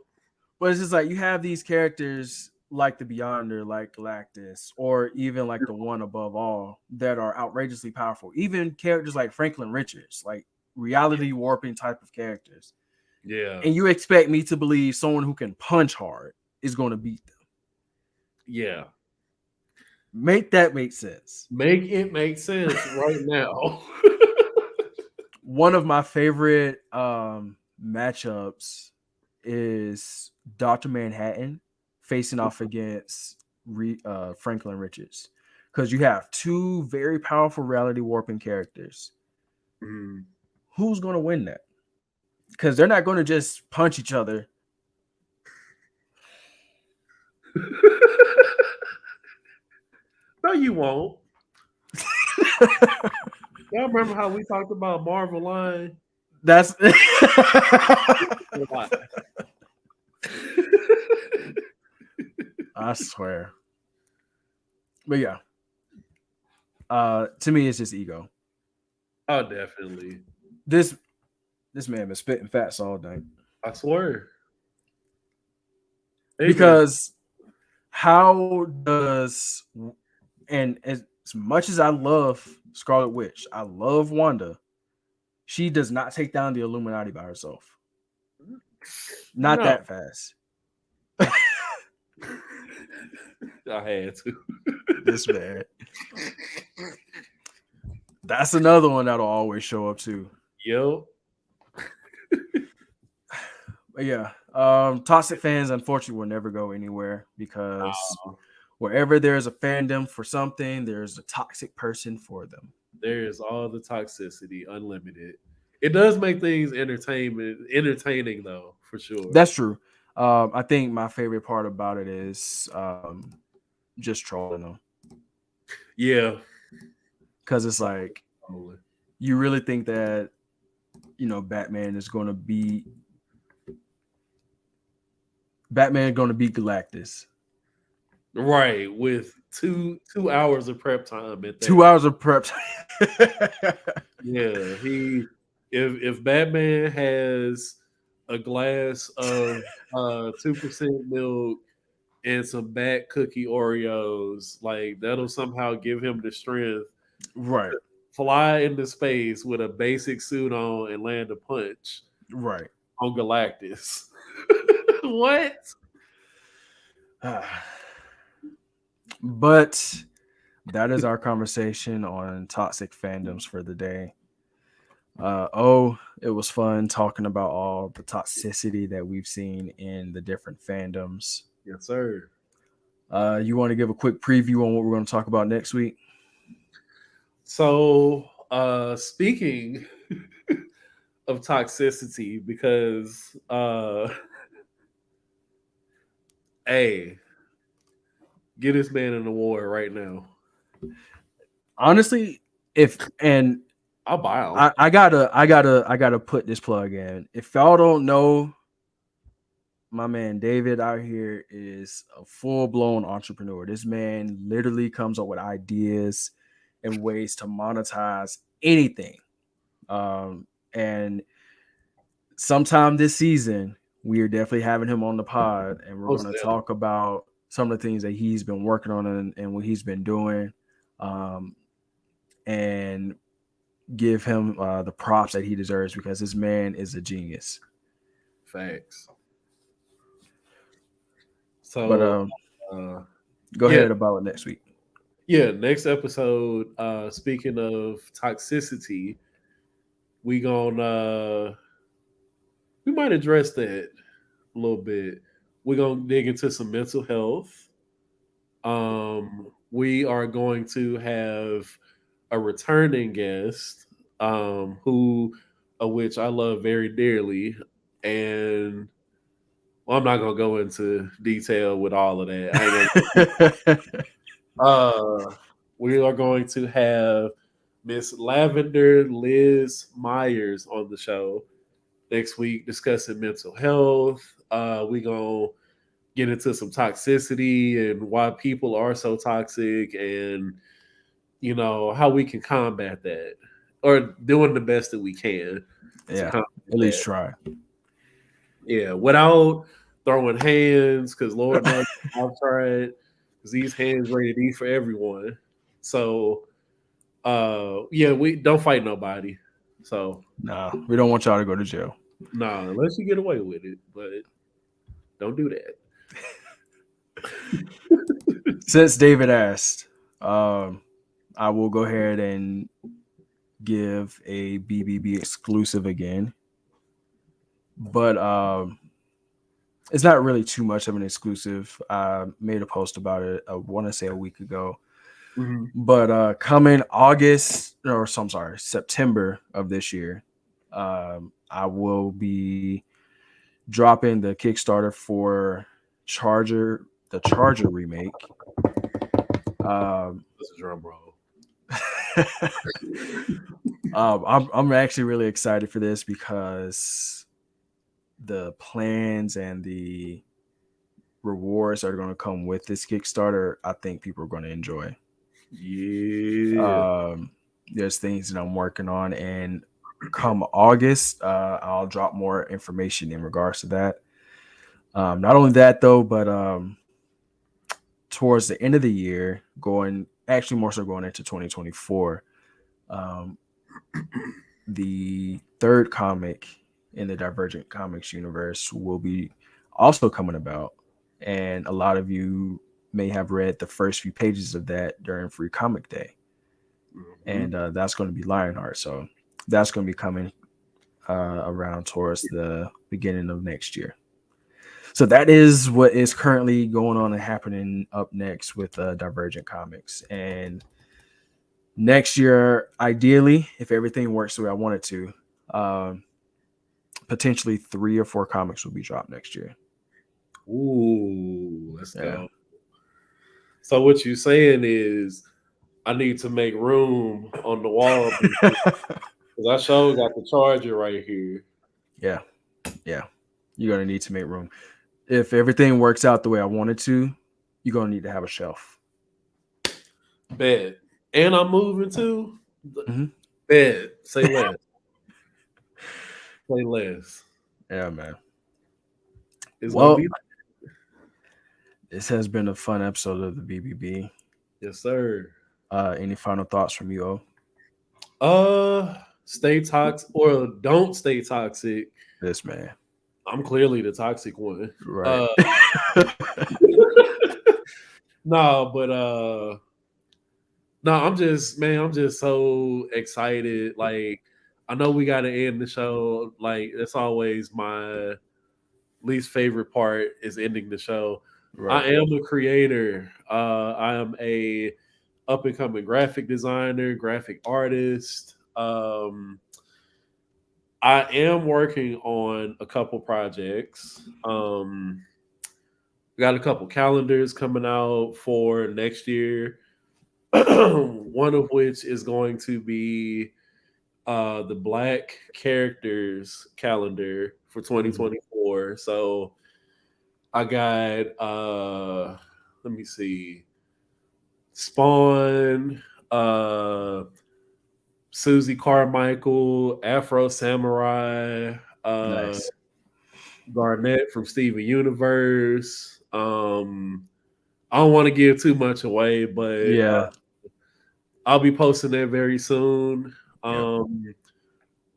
But it's just like you have these characters like the Beyonder, like Galactus, or even like the one above all that are outrageously powerful. Even characters like Franklin Richards, like reality warping type of characters. Yeah. And you expect me to believe someone who can punch hard is going to beat them. Yeah. Make that make sense. Make it make sense right now. One of my favorite matchups is Dr. Manhattan facing off against Franklin Richards, because you have two very powerful reality warping characters. Mm. Who's going to win that? Because they're not going to just punch each other. No, you won't. Y'all remember how we talked about Marvel Line? That's I swear. But yeah. To me, it's just ego. Oh, definitely. This man been spitting facts all day. I swear. Because how does, and as much as I love Scarlet Witch, I love Wanda, she does not take down the Illuminati by herself. Not that fast. I had to. This man. That's another one that'll always show up too. Yo. But yeah. Toxic fans unfortunately will never go anywhere, because wherever there's a fandom for something, there's a toxic person for them. There is all the toxicity, unlimited. It does make things entertaining though, for sure. That's true. I think my favorite part about it is just trolling them. Yeah. Because it's like, you really think that, Batman is going to beat Galactus. Right, with two hours of prep time at that. 2 hours of prep time. Yeah, if Batman has a glass of 2% milk and some Bat cookie Oreos, like that'll somehow give him the strength, right, to fly into space with a basic suit on and land a punch, right, on Galactus. What? But that is our conversation on toxic fandoms for the day. It was fun talking about all the toxicity that we've seen in the different fandoms. Yes, sir. You want to give a quick preview on what we're going to talk about next week? So, speaking of toxicity, because hey, get this man an award right now. Honestly, I'll buy him. I gotta put this plug in. If y'all don't know, my man David out here is a full-blown entrepreneur. This man literally comes up with ideas and ways to monetize anything. And sometime this season, we are definitely having him on the pod, and we're going to talk about some of the things that he's been working on and what he's been doing, and give him the props that he deserves, because this man is a genius. Facts. So, but go ahead about it next week. Yeah, next episode. Speaking of toxicity, we might address that a little bit. We're gonna dig into some mental health. We are going to have a returning guest, which I love very dearly, and I'm not gonna go into detail with all of that. We are going to have Miss Lavender Liz Myers on the show next week discussing mental health. We're going to get into some toxicity and why people are so toxic, and, how we can combat that, or doing the best that we can. Yeah, at least try. Yeah, without throwing hands, because Lord knows I've tried. Because these hands rated E for everyone. So, we don't fight nobody. So, we don't want y'all to go to jail. Unless you get away with it, but don't do that. Since David asked, I will go ahead and give a BBB exclusive again. But it's not really too much of an exclusive. I made a post about it. I want to say a week ago, Mhm. but coming August or so, I'm sorry, September of this year, I will be dropping the Kickstarter for the Charger remake. Um, That's a drum roll. I'm actually really excited for this because the plans and the rewards that are going to come with this Kickstarter, I think people are going to enjoy. Yeah. Um, there's things that I'm working on, and come August, I'll drop more information in regards to that. Not only that though, but towards the end of the year, going actually more so going into 2024, um, the third comic in the Divergent Comics universe will be also coming about, and a lot of you may have read the first few pages of that during Free Comic Day, and Mhm. that's going to be Lionheart. So that's going to be coming around towards the beginning of next year. So that is what is currently going on and happening up next with Divergent Comics. And next year, ideally, if everything works the way I want it to, um, potentially 3 or 4 comics will be dropped next year. Ooh, let's Yeah. go. So what you saying is I need to make room on the wall because I sure got the charger right here. Yeah. Yeah. You're going to need to make room. If everything works out the way I want it to, you're going to need to have a shelf. Bet. And I'm moving too. Mm-hmm. Bet. Say less. Say less. Yeah, man. It's gonna Well, be this has been a fun episode of the BBB. yes, sir. Any final thoughts from you, O? Stay toxic or don't stay toxic. This man. I'm clearly the toxic one. Right. Uh, no, but no, I'm just man, I'm just so excited. Like, I know we got to end the show. Like, that's always my least favorite part is ending the show. I Right. am a creator. I am a up and coming graphic designer, graphic artist. I am working on a couple projects. We got a couple calendars coming out for next year. One of which is going to be the Black characters calendar for Mhm. 2024. So I got let me see, Spawn, Susie Carmichael, Afro Samurai, uh, Nice. Garnett from Steven Universe. I don't want to give too much away, but Yeah. I'll be posting that very soon. Yep.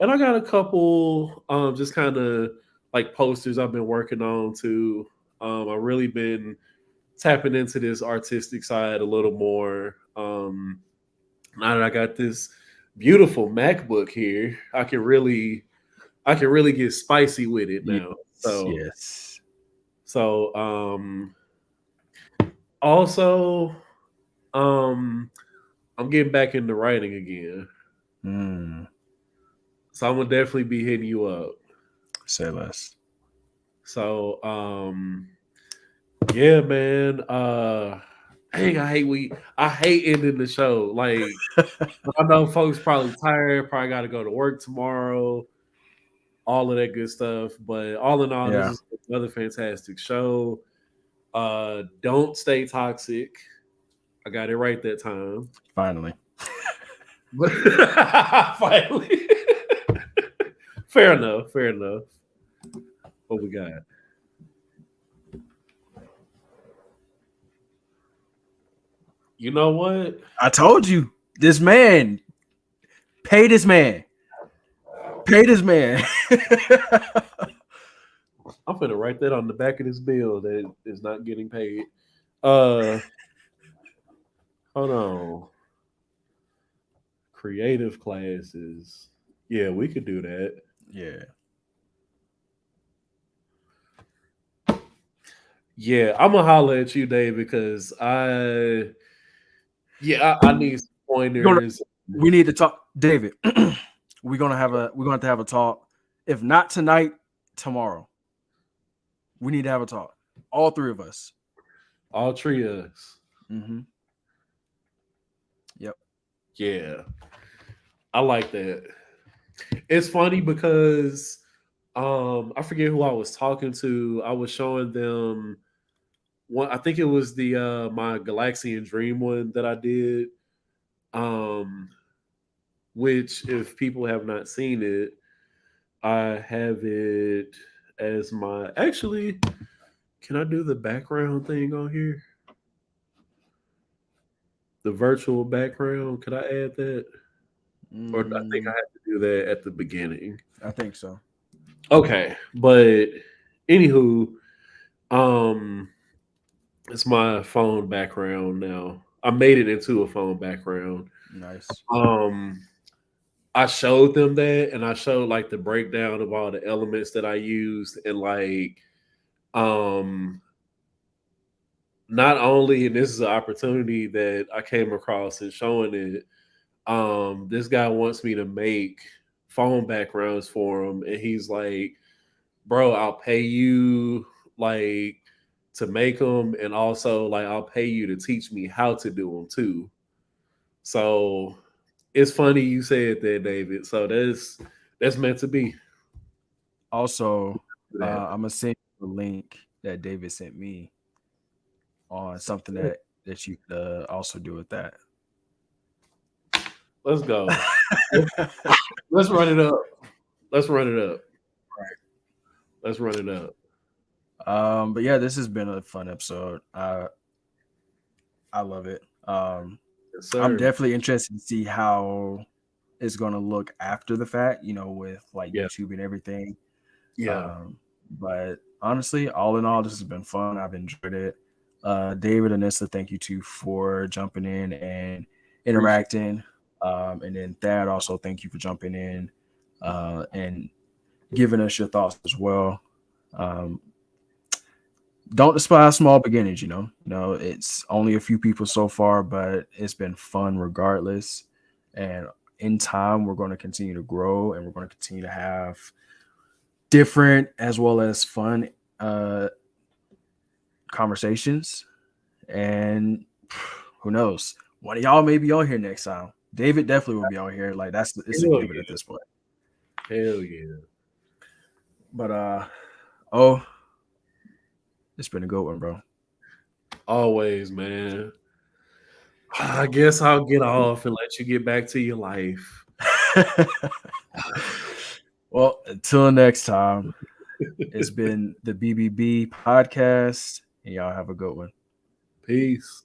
And I got a couple just kind of like posters I've been working on too. I've really been tapping into this artistic side a little more. Now that I got this beautiful MacBook here, I can really get spicy with it Yes. now. So Yes. so also I'm getting back into writing again. Mm. So I'm gonna definitely be hitting you up. Say less. So yeah, man. Dang, I hate ending the show. Like, I know folks probably tired, probably got to go to work tomorrow, all of that good stuff. But all in all, this Yeah. is another fantastic show. Don't stay toxic. I got it right that time. Finally. But finally, fair enough. Fair enough. What we got? You know what? I told you. This man. Pay this man. Pay this man. I'm gonna write that on the back of this bill that is not getting paid. Uh, hold on. Creative classes. Yeah, we could do that. Yeah. Yeah, I'm gonna holler at you, Dave, because I need some Gonna, pointers. we need to talk, David. We're gonna have to have a talk. If not tonight, tomorrow. We need to have a talk. All three of us. All three of us. Mm-hmm. Yep. Yeah, I like that. It's funny because I forget who I was talking to. I was showing them one. I think it was the my Galaxian Dream one that I did. Um, which if people have not seen it, I have it as my actually. Can I do the background thing on here? The virtual background. Could I add that? Or I think I Mm, have to do that at the beginning. I think so. Okay, but anywho, um, it's my phone background now. I made it into a phone background. Nice. Um, I showed them that, and I showed like the breakdown of all the elements that I used, and like, um, not only, and this is an opportunity that I came across in showing it. This guy wants me to make phone backgrounds for him, and he's like, "Bro, I'll pay you like to make them, and also like I'll pay you to teach me how to do them too." So it's funny you said that, David. So that's meant to be. Also, That. I'm gonna send you the link that David sent me on something that you could also do with that. Let's go. Let's run it up. Let's run it up. Let's run it up. But yeah, this has been a fun episode. I love it. Yes, I'm sir. definitely interested to see how it's gonna look after the fact, with like Yeah. YouTube and everything. Yeah. But honestly, all in all, this has been fun. I've enjoyed it. David and Nissa, thank you too for jumping in and Appreciate interacting. And then Thad, also thank you for jumping in and giving us your thoughts as well. Um, don't despise small beginnings. It's only a few people so far, but it's been fun regardless. And in time, we're going to continue to grow, and we're going to continue to have different as well as fun conversations. And who knows, one of y'all may be on here next time. David definitely will be on here. Like it's a it. Hell given at yeah. this point. Hell yeah. But oh, it's been a good one, bro. Always, man. I guess I'll get off and let you get back to your life. Well, until next time, it's been the BBB podcast, and y'all have a good one. Peace.